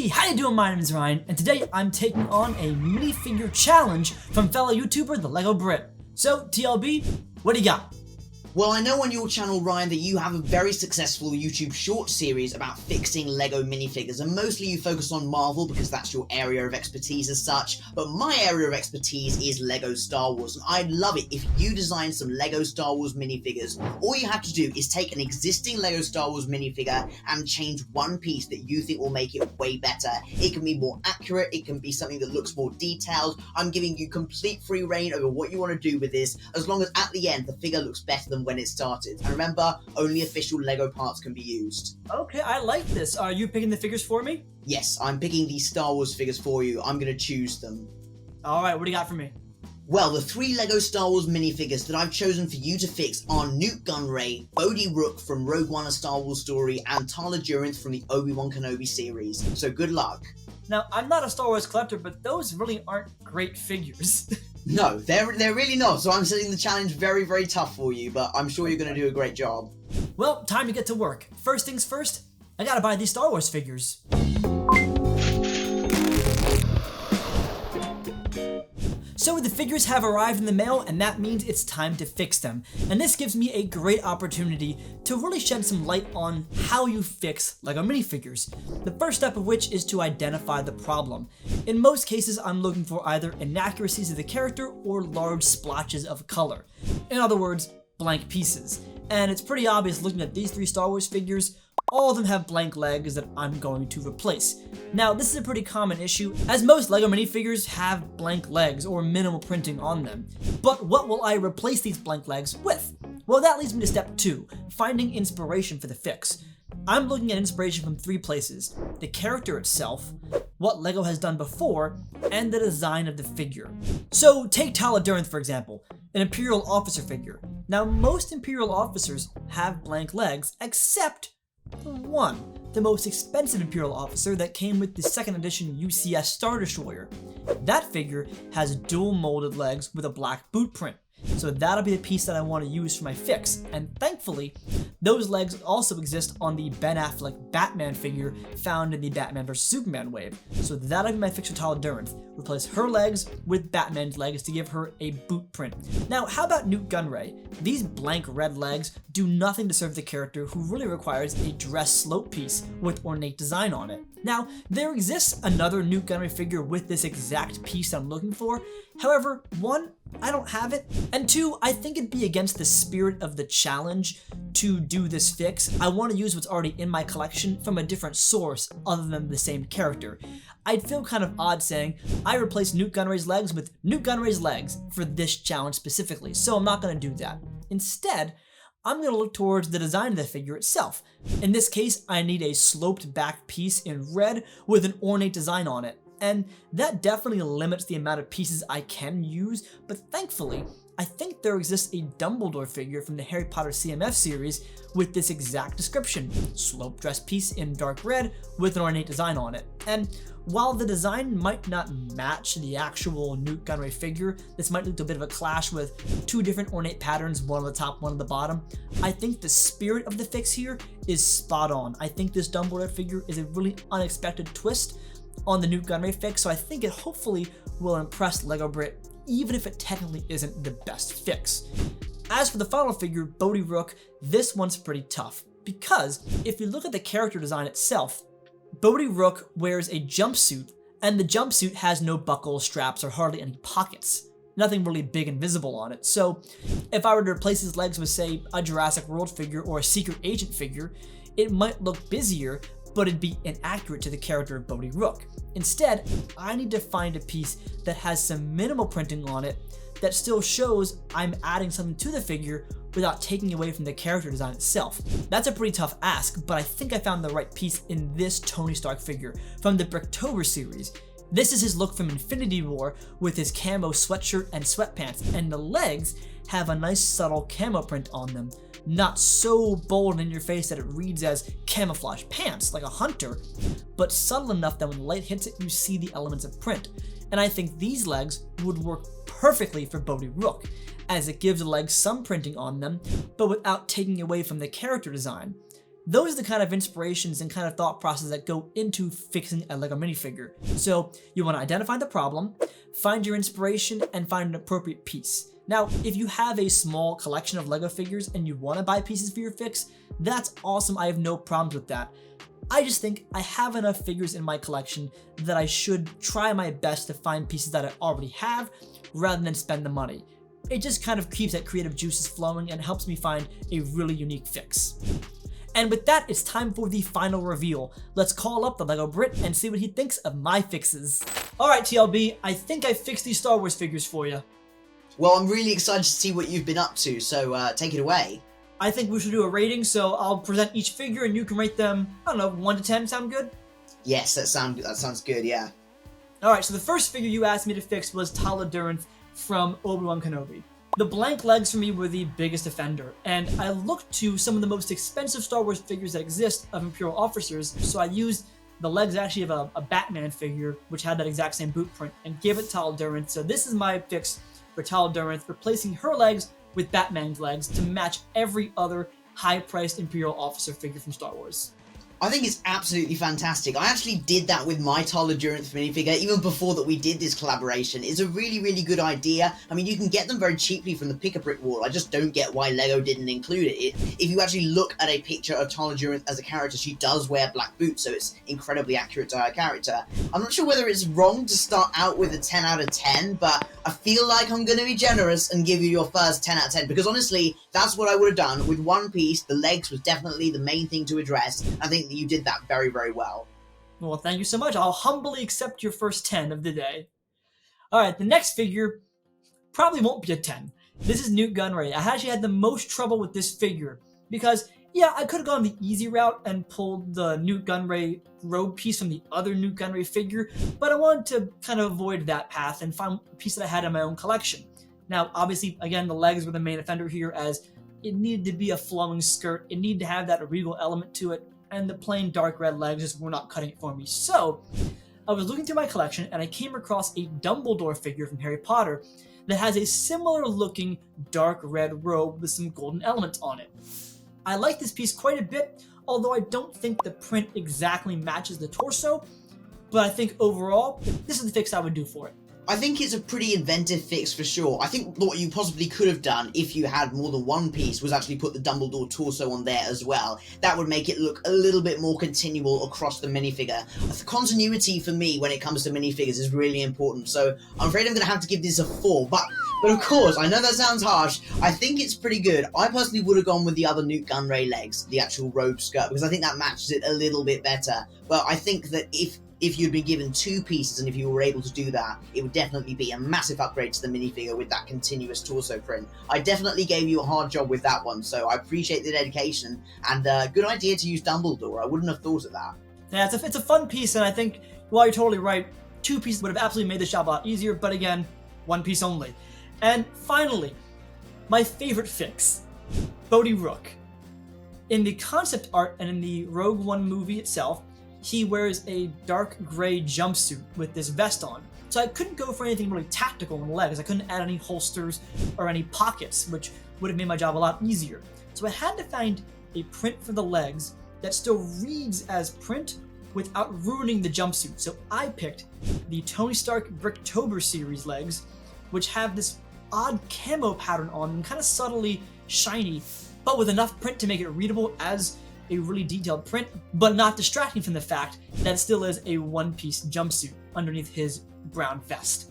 Hey, how you doing? My name is Ryan, and today I'm taking on a minifigure challenge from fellow YouTuber, the LEGO Brit. So, TLB, what do you got? Well, I know on your channel, Ryan, that you have a very successful YouTube short series about fixing LEGO minifigures, and mostly you focus on Marvel because that's your area of expertise as such, but my area of expertise is LEGO Star Wars, and I'd love it if you design some LEGO Star Wars minifigures. All you have to do is take an existing LEGO Star Wars minifigure and change one piece that you think will make it way better. It can be more accurate, it can be something that looks more detailed. I'm giving you complete free reign over what you want to do with this, as long as at the end the figure looks better than when it started. And remember, only official LEGO parts can be used. Okay, I like this. Are you picking the figures for me? Yes, I'm picking these Star Wars figures for you. I'm going to choose them. Alright, what do you got for me? Well, the three LEGO Star Wars minifigures that I've chosen for you to fix are Newt Gunray, Bodhi Rook from Rogue One: A Star Wars Story, and Tala Durinth from the Obi-Wan Kenobi series. So good luck. Now, I'm not a Star Wars collector, but those really aren't great figures. No, they're really not, so I'm setting the challenge very, very tough for you, but I'm sure you're going to do a great job. Well, time to get to work. First things first, I gotta buy these Star Wars figures. So the figures have arrived in the mail, and that means it's time to fix them. And this gives me a great opportunity to really shed some light on how you fix LEGO minifigures. The first step of which is to identify the problem. In most cases, I'm looking for either inaccuracies of the character or large splotches of color. In other words, blank pieces. And it's pretty obvious looking at these three Star Wars figures, all of them have blank legs that I'm going to replace. Now, this is a pretty common issue, as most LEGO minifigures have blank legs or minimal printing on them. But what will I replace these blank legs with? Well, that leads me to step 2, finding inspiration for the fix. I'm looking at inspiration from 3 places: the character itself, what LEGO has done before, and the design of the figure. So take Tala Durinth for example, an Imperial officer figure. Now, most Imperial officers have blank legs, except one, the most expensive Imperial officer that came with the 2nd edition UCS Star Destroyer. That figure has dual molded legs with a black boot print, so that'll be the piece that I want to use for my fix, and thankfully, those legs also exist on the Ben Affleck Batman figure found in the Batman vs Superman wave, so that'll be my fix for Tala Durinth. Replace her legs with Batman's legs to give her a boot print. Now, how about Newt Gunray? These blank red legs do nothing to serve the character, who really requires a dress slope piece with ornate design on it. Now, there exists another Newt Gunray figure with this exact piece I'm looking for. However, 1, I don't have it, and 2, I think it'd be against the spirit of the challenge to do this fix. I want to use what's already in my collection from a different source other than the same character. I'd feel kind of odd saying I replaced Newt Gunray's legs with Newt Gunray's legs for this challenge specifically, so I'm not going to do that. Instead, I'm going to look towards the design of the figure itself. In this case, I need a sloped back piece in red with an ornate design on it. And that definitely limits the amount of pieces I can use, but thankfully, I think there exists a Dumbledore figure from the Harry Potter CMF series with this exact description: sloped dress piece in dark red with an ornate design on it. And while the design might not match the actual Newt Gunray figure, this might lead to a bit of a clash with 2 different ornate patterns, one on the top, one on the bottom. I think the spirit of the fix here is spot on. I think this Dumbledore figure is a really unexpected twist on the Newt Gunray fix, so I think it hopefully will impress LEGO Brit, even if it technically isn't the best fix. As for the final figure, Bodhi Rook, this one's pretty tough, because if you look at the character design itself, Bodhi Rook wears a jumpsuit, and the jumpsuit has no buckles, straps, or hardly any pockets. Nothing really big and visible on it, so if I were to replace his legs with, say, a Jurassic World figure or a Secret Agent figure, it might look busier, but it'd be inaccurate to the character of Bodhi Rook. Instead, I need to find a piece that has some minimal printing on it that still shows I'm adding something to the figure without taking away from the character design itself. That's a pretty tough ask, but I think I found the right piece in this Tony Stark figure from the Bricktober series. This is his look from Infinity War with his camo sweatshirt and sweatpants, and the legs have a nice subtle camo print on them. Not so bold in your face that it reads as camouflage pants like a hunter, but subtle enough that when the light hits it, you see the elements of print. And I think these legs would work perfectly for Bodhi Rook, as it gives the legs some printing on them, but without taking away from the character design. Those are the kind of inspirations and kind of thought process that go into fixing a LEGO minifigure. So you want to identify the problem, find your inspiration, and find an appropriate piece. Now, if you have a small collection of LEGO figures and you want to buy pieces for your fix, that's awesome. I have no problems with that. I just think I have enough figures in my collection that I should try my best to find pieces that I already have rather than spend the money. It just kind of keeps that creative juices flowing and helps me find a really unique fix. And with that, it's time for the final reveal. Let's call up the LEGO Brit and see what he thinks of my fixes. Alright TLB, I think I fixed these Star Wars figures for you. Well, I'm really excited to see what you've been up to, so take it away. I think we should do a rating, so I'll present each figure and you can rate them, I don't know, 1 to 10, sound good? Yes, that sounds good, yeah. Alright, so the first figure you asked me to fix was Untitled from Obi-Wan Kenobi. The blank legs for me were the biggest offender, and I looked to some of the most expensive Star Wars figures that exist of Imperial officers, so I used the legs actually of a Batman figure, which had that exact same boot print, and gave it to Untitled. So this is my fix for Untitled, replacing her legs with Batman's legs to match every other high-priced Imperial officer figure from Star Wars. I think it's absolutely fantastic. I actually did that with my Tall Endurance minifigure even before that we did this collaboration. It's a really, really good idea. I mean, you can get them very cheaply from the Pick-a-Brick wall. I just don't get why LEGO didn't include it. If you actually look at a picture of Tall Endurance as a character, she does wear black boots, so it's incredibly accurate to her character. I'm not sure whether it's wrong to start out with a 10 out of 10, but I feel like I'm going to be generous and give you your first 10 out of 10, because honestly, that's what I would have done. With one piece, the legs was definitely the main thing to address. I think that you did that very, very well. Well, thank you so much. I'll humbly accept your first 10 of the day. Alright, the next figure probably won't be a 10. This is Newt Gunray. I actually had the most trouble with this figure because, yeah, I could have gone the easy route and pulled the Newt Gunray robe piece from the other Newt Gunray figure, but I wanted to kind of avoid that path and find a piece that I had in my own collection. Now, obviously, again, the legs were the main offender here, as it needed to be a flowing skirt, it needed to have that regal element to it, and the plain dark red legs just were not cutting it for me. So, I was looking through my collection and I came across a Dumbledore figure from Harry Potter that has a similar looking dark red robe with some golden elements on it. I like this piece quite a bit, although I don't think the print exactly matches the torso, but I think overall, this is the fix I would do for it. I think it's a pretty inventive fix for sure. I think what you possibly could have done if you had more than one piece was actually put the Dumbledore torso on there as well. That would make it look a little bit more continual across the minifigure. The continuity for me when it comes to minifigures is really important, so I'm afraid I'm going to have to give this a 4. But of course, I know that sounds harsh, I think it's pretty good. I personally would have gone with the other Newt Gunray legs, the actual robe skirt, because I think that matches it a little bit better. But I think that if you'd been given 2 pieces and if you were able to do that, it would definitely be a massive upgrade to the minifigure with that continuous torso print. I definitely gave you a hard job with that one, so I appreciate the dedication, and good idea to use Dumbledore. I wouldn't have thought of that. Yeah, it's a fun piece, and I think, while you're totally right, 2 pieces would have absolutely made this job a lot easier, but again, 1 piece only. And finally, my favorite fix, Bodhi Rook. In the concept art and in the Rogue One movie itself, he wears a dark gray jumpsuit with this vest on. So I couldn't go for anything really tactical on the legs. I couldn't add any holsters or any pockets, which would have made my job a lot easier. So I had to find a print for the legs that still reads as print without ruining the jumpsuit. So I picked the Tony Stark Bricktober series legs, which have this odd camo pattern on them, kind of subtly shiny, but with enough print to make it readable as a really detailed print, but not distracting from the fact that it still is a one-piece jumpsuit underneath his brown vest.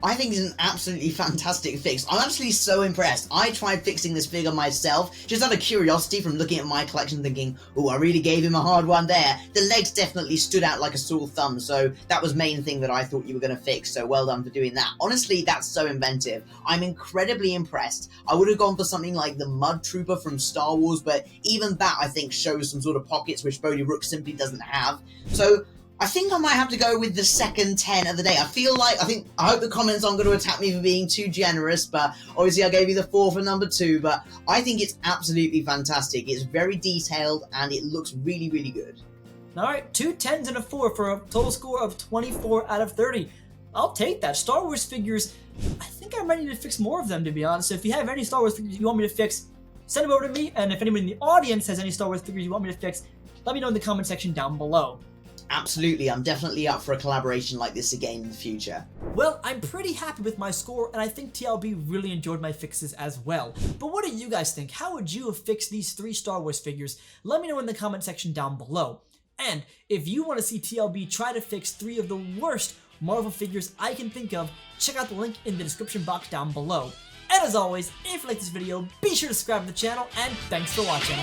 I think it's an absolutely fantastic fix. I'm actually so impressed. I tried fixing this figure myself, just out of curiosity from looking at my collection thinking, oh, I really gave him a hard one there. The legs definitely stood out like a sore thumb, so that was the main thing that I thought you were going to fix, so well done for doing that. Honestly, that's so inventive. I'm incredibly impressed. I would have gone for something like the Mud Trooper from Star Wars, but even that, I think, shows some sort of pockets which Bodhi Rook simply doesn't have. So I think I might have to go with the second 10 of the day. I hope the comments aren't going to attack me for being too generous, but obviously I gave you the 4 for number 2, but I think it's absolutely fantastic. It's very detailed and it looks really, really good. Alright, 2 10s and a 4 for a total score of 24 out of 30. I'll take that. Star Wars figures, I think I'm ready to fix more of them, to be honest. So if you have any Star Wars figures you want me to fix, send them over to me, and if anyone in the audience has any Star Wars figures you want me to fix, let me know in the comment section down below. Absolutely, I'm definitely up for a collaboration like this again in the future. Well, I'm pretty happy with my score, and I think TLB really enjoyed my fixes as well. But what do you guys think? How would you have fixed these 3 Star Wars figures? Let me know in the comment section down below. And if you want to see TLB try to fix 3 of the worst Marvel figures I can think of, check out the link in the description box down below. And as always, if you like this video, be sure to subscribe to the channel, and thanks for watching.